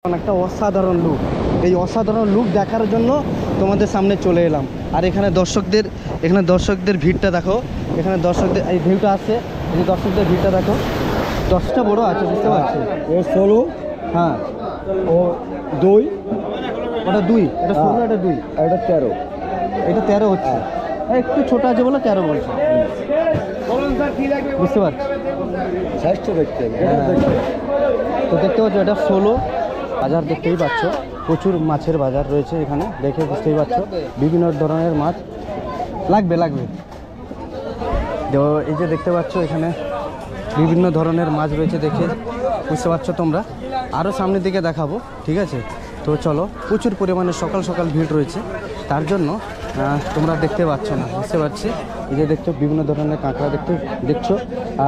একটা অসাধারণ লুক, এই অসাধারণ লুক দেখার জন্য তোমাদের সামনে চলে এলাম। আর এখানে দর্শকদের ভিড়টা দেখো, এখানে দর্শকদের এই ভিড়টা আছে, এই দর্শকদের ভিড়টা দেখো, 10টা বড় আছে, বুঝতে পারছি। এ 16, হ্যাঁ, ও 2, ওটা 2, এটা 16, এটা 2, এটা 13। এটা 13 হচ্ছে, একটু ছোট আছে বলে 13 বলছে, বুঝতে পারছি। সাইজটা দেখতে হবে, হ্যাঁ। এটা দেখতে হবে। তো দেখতে পাচ্ছ এটা 16। বাজার দেখতেই পাচ্ছ, প্রচুর মাছের বাজার রয়েছে এখানে, দেখে বুঝতেই পারছো বিভিন্ন ধরনের মাছ লাগবে। তো এই যে দেখতে পাচ্ছ এখানে বিভিন্ন ধরনের মাছ রয়েছে, দেখে বুঝতে পারছো তোমরা। আরও সামনের দিকে দেখাবো, ঠিক আছে। তো চলো, প্রচুর পরিমাণে সকাল সকাল ভিড় রয়েছে, তার জন্য তোমরা দেখতে পাচ্ছ না, বুঝতে পারছি। এই যে দেখছো বিভিন্ন ধরনের কাঁকড়া দেখছো,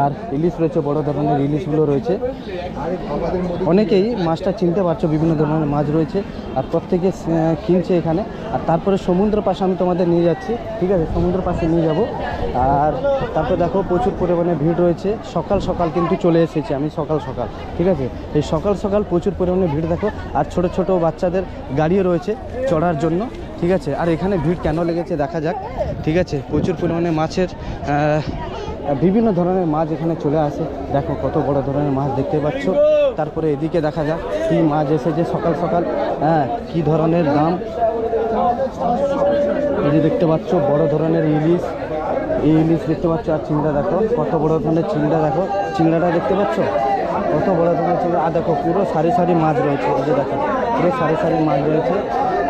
আর ইলিশ রয়েছে, বড় ধরনের ইলিশগুলো রয়েছে। অনেকেই মাছটা চিনতে পারছো, বিভিন্ন ধরনের মাছ রয়েছে, আর প্রত্যেকে কিনছে এখানে। আর তারপরে সমুদ্র পাশে আমি তোমাদের নিয়ে যাচ্ছি, ঠিক আছে, সমুদ্র পাশে নিয়ে যাব। আর তারপরে দেখো প্রচুর পরিমাণে ভিড় রয়েছে, সকাল সকাল কিন্তু চলে এসেছি আমি, সকাল সকাল, ঠিক আছে। এই সকাল সকাল প্রচুর পরিমাণে ভিড় দেখো, আর ছোট ছোট বাচ্চাদের গাড়িও রয়েছে চড়ার জন্য, ঠিক আছে। আর এখানে ভিড় কেন লেগেছে দেখা যাক, ঠিক আছে। প্রচুর পরিমাণে মাছের বিভিন্ন ধরনের মাছ এখানে চলে আসে, দেখো কত বড় ধরনের মাছ দেখতে পাচ্ছ। তারপরে এদিকে দেখা যাক কী মাছ এসেছে সকাল সকাল, হ্যাঁ, কী ধরনের দাম। এই যে দেখতে পাচ্ছ বড় ধরনের ইলিশ, এই ইলিশ দেখতে পাচ্ছ। আর চিংড়া দেখো, কত বড় ধরনের চিংড়া দেখো, চিংড়াটা দেখতে পাচ্ছ কত বড় ধরনের চিংড়া। আর দেখো পুরো সারি সারি মাছ রয়েছে, এই যে দেখো পুরো সারি সারি মাছ রয়েছে,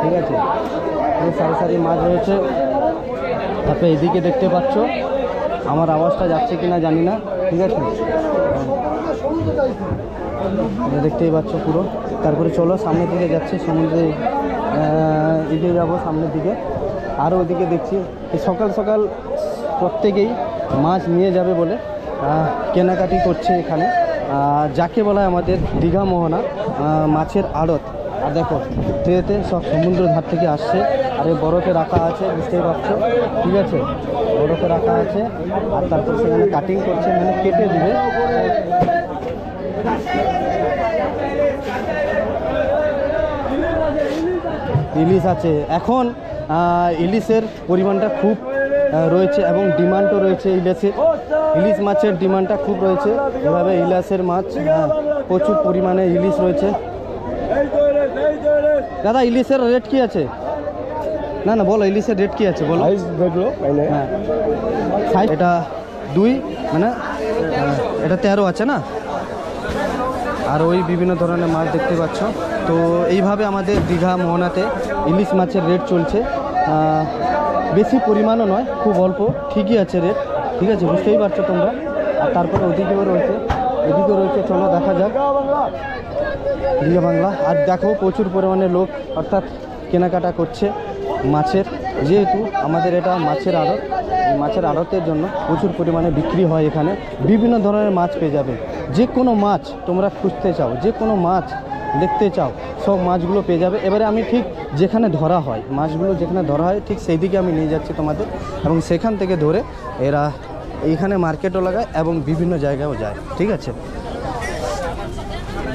ঠিক আছে, পুরো সারি সারি মাছ রয়েছে। তারপরে এদিকে দেখতে পাচ্ছ, আমার আওয়াজটা যাচ্ছে কিনা জানি না, ঠিক আছে, দেখতেই পাচ্ছ পুরো। তারপরে চলো সামনের দিকে যাচ্ছি, সমুদ্রে এগিয়ে যাবো সামনের দিকে। আরও ওদিকে দেখছি সকাল সকাল প্রত্যেকেই মাছ নিয়ে যাবে বলে কেনাকাটি করছে এখানে, যাকে বলা হয় আমাদের দীঘা মোহনা মাছের আড়ত। আর দেখো ট্রেতে সব সমুদ্র ধার থেকে আসছে, আর এই বরফে রাখা আছে, বুঝতেই পারছো, ঠিক আছে, বরফে রাখা আছে। আর তারপর সেখানে কাটিং করছে, মানে কেটে দিবে। ইলিশ আছে এখন, ইলিশের পরিমাণটা খুব রয়েছে এবং ডিমান্ডও রয়েছে ইলিশ মাছের ডিমান্ডটা খুব রয়েছে। এভাবে ইলিশের মাছ প্রচুর পরিমাণে ইলিশ রয়েছে। দাদা ইলিশের রেট কি আছে? না বলো ইলিশের রেট কি আছে বলো। দেখলো হ্যাঁ, সাইজ এটা 2, মানে এটা 13 আছে না। আর ওই বিভিন্ন ধরনের মাছ দেখতে পাচ্ছ। তো এইভাবে আমাদের দীঘা মোহনাতে ইলিশ মাছের রেট চলছে, বেশি পরিমাণও নয়, খুব অল্প, ঠিকই আছে রেট, ঠিক আছে, বুঝতেই পারছো তোমরা। আর তারপরে ওদিকেও রয়েছে, এদিকেও রয়েছে, চলো দেখা যাক দীঘা বাংলা। আর দেখো প্রচুর পরিমাণে লোক অর্থাৎ কেনাকাটা করছে মাছের, যেহেতু আমাদের এটা মাছের আড়ত, মাছের আড়তের জন্য প্রচুর পরিমাণে বিক্রি হয় এখানে। বিভিন্ন ধরনের মাছ পেয়ে যাবে, যে কোনো মাছ তোমরা খুঁজতে চাও, যে কোনো মাছ দেখতে চাও, সব মাছগুলো পেয়ে যাবে। এবারে আমি ঠিক যেখানে ধরা হয়, মাছগুলো যেখানে ধরা হয় ঠিক সেই দিকে আমি নিয়ে যাচ্ছি তোমাদের, এবং সেখান থেকে ধরে এরা এইখানে মার্কেটও লাগায় এবং বিভিন্ন জায়গায়ও যায়, ঠিক আছে।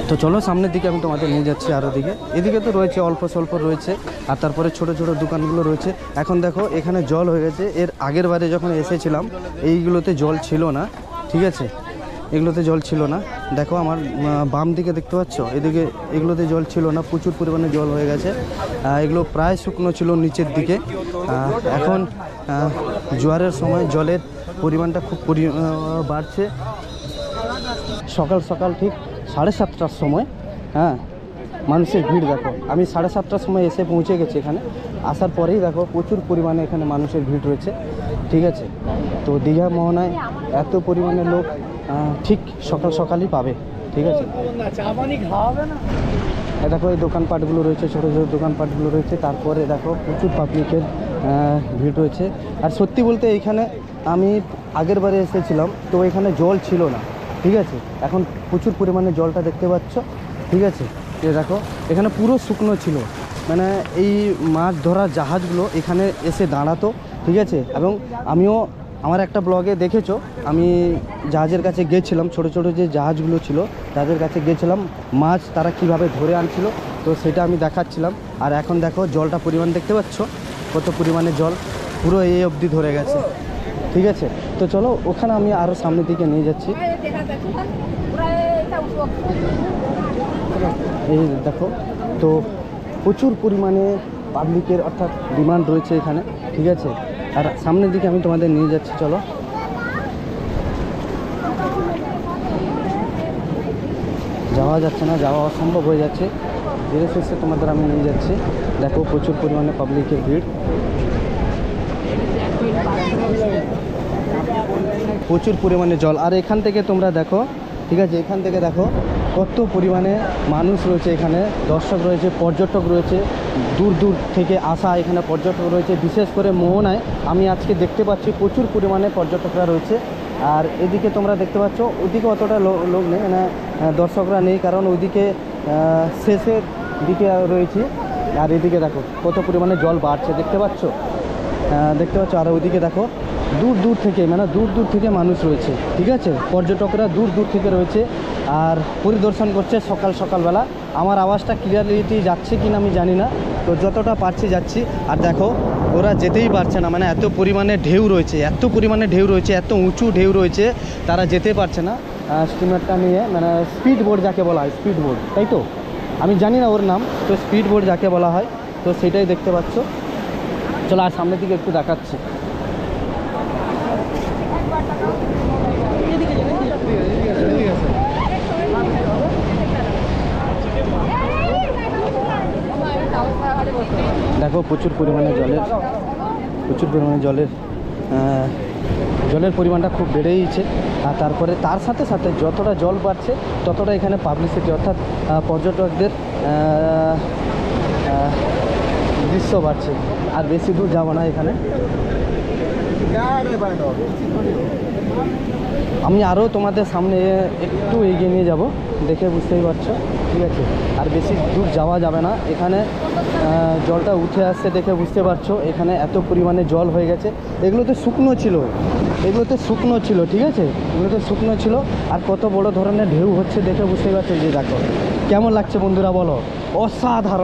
তো চলো সামনের দিকে আমি তোমাদের নিয়ে যাচ্ছি। আরও দিকে এদিকে তো রয়েছে অল্প স্বল্প রয়েছে, আর তারপরে ছোট ছোট দোকানগুলো রয়েছে। এখন দেখো এখানে জল হয়ে গেছে, এর আগের বারে যখন এসেছিলাম এইগুলোতে জল ছিল না, ঠিক আছে, এগুলোতে জল ছিল না। দেখো আমার বাম দিকে দেখতে পাচ্ছ, এদিকে এগুলোতে জল ছিল না, প্রচুর পরিমাণে জল হয়ে গেছে। এগুলো প্রায় শুকনো ছিল নিচের দিকে। এখন জোয়ারের সময় জলের পরিমাণটা খুব বাড়ছে। সকাল সকাল ঠিক 7:30টার সময়, হ্যাঁ, মানুষের ভিড় দেখো। আমি 7:30টার সময় এসে পৌঁছে গেছি এখানে, আসার পরেই দেখো প্রচুর পরিমাণে এখানে মানুষের ভিড় রয়েছে, ঠিক আছে। তো দীঘা মোহনায় এত পরিমাণে লোক ঠিক সকাল সকালই পাবে, ঠিক আছে। দেখো এই দোকানপাটগুলো রয়েছে, ছোটো ছোটো দোকানপাটগুলো রয়েছে। তারপরে দেখো প্রচুর পাবলিকের ভিড় রয়েছে। আর সত্যি বলতে এইখানে আমি আগের বারে এসেছিলাম, তো এখানে জল ছিল না, ঠিক আছে। এখন প্রচুর পরিমাণে জলটা দেখতে পাচ্ছ, ঠিক আছে। এ দেখো এখানে পুরো শুকনো ছিল, মানে এই মাছ ধরার জাহাজগুলো এখানে এসে দাঁড়াতো, ঠিক আছে। এবং আমিও আমার একটা ব্লগে দেখেছো আমি জাহাজের কাছে গিয়েছিলাম, ছোট ছোট যে জাহাজগুলো ছিল তাদের কাছে গিয়েছিলাম, মাছ তারা কিভাবে ধরে আনছিল, তো সেটা আমি দেখাচ্ছিলাম। আর এখন দেখো জলটা পরিমাণ দেখতে পাচ্ছ কত পরিমাণে জল, পুরো এই অবধি ধরে গেছে। ঠিক আছে, তো চলো ওখানে আমি আরও সামনের দিকে নিয়ে যাচ্ছি। এই দেখো, তো প্রচুর পরিমাণে পাবলিকের অর্থাৎ ডিমান্ড রয়েছে এখানে। ঠিক আছে, আর সামনের দিকে আমি তোমাদের নিয়ে যাচ্ছি, চলো। যাওয়া যাচ্ছে না, যাওয়া অসম্ভব হয়ে যাচ্ছে, ধীরে সুস্থে তোমাদের আমি নিয়ে যাচ্ছি। দেখো প্রচুর পরিমাণে পাবলিকের ভিড়, প্রচুর পরিমাণে জল। আর এখান থেকে তোমরা দেখো, ঠিক আছে, এখান থেকে দেখো কত পরিমাণে মানুষ রয়েছে এখানে, দর্শক রয়েছে, পর্যটক রয়েছে, দূর দূর থেকে আসা এখানে পর্যটক রয়েছে। বিশেষ করে মোহনায় আমি আজকে দেখতে পাচ্ছি প্রচুর পরিমাণে পর্যটকরা রয়েছে। আর এদিকে তোমরা দেখতে পাচ্ছ ওদিকে অতটা লোক নেই, মানে দর্শকরা নেই, কারণ ওইদিকে শেষের দিকে রয়েছে। আর এদিকে দেখো কত পরিমাণে জল বাড়ছে, দেখতে পাচ্ছ, দেখতে পাচ্ছ। আর ওইদিকে দেখো দূর দূর থেকে, মানে দূর দূর থেকে মানুষ রয়েছে। ঠিক আছে, পর্যটকরা দূর দূর থেকে রয়েছে আর পরিদর্শন করছে সকাল সকালবেলা। আমার আওয়াজটা ক্লিয়ারিটি যাচ্ছে কি না আমি জানি না, তো যতটা পারছি যাচ্ছি। আর দেখো ওরা যেতেই পারছে না, মানে এত পরিমাণে ঢেউ রয়েছে, এত পরিমাণে ঢেউ রয়েছে, এত উঁচু ঢেউ রয়েছে, তারা যেতে পারছে না স্টিমারটা নিয়ে। মানে স্পিড বোট যাকে বলা হয়, স্পিড বোট, তাই তো, আমি জানি না ওর নাম, তো স্পিড বোট যাকে বলা হয়, তো সেটাই দেখতে পাচ্ছ। চলো আর সামনের দিকে একটু দেখাচ্ছি। দেখো প্রচুর পরিমাণে জলের পরিমাণটা খুব বেড়েইছে। আর তারপরে তার সাথে সাথে যতটা জল বাড়ছে ততটা এখানে পাবলিসিটি, অর্থাৎ পর্যটকদের দৃশ্য বাড়ছে। আর বেশি দূর যাবো না, এখানে আমি আরও তোমাদের সামনে একটু এগিয়ে নিয়ে যাব, দেখে বুঝতেই পারছো। ঠিক আছে, আর বেশি দূর যাওয়া যাবে না, এখানে জলটা উঠে আসছে দেখে বুঝতে পারছো। এখানে এত পরিমাণে জল হয়ে গেছে, এগুলোতে শুকনো ছিল, ঠিক আছে, এগুলোতে শুকনো ছিল। আর কত বড় ধরনের ঢেউ হচ্ছে দেখে বুঝতে পারছো। যে দেখো কেমন লাগছে বন্ধুরা, বলো, অসাধারণ।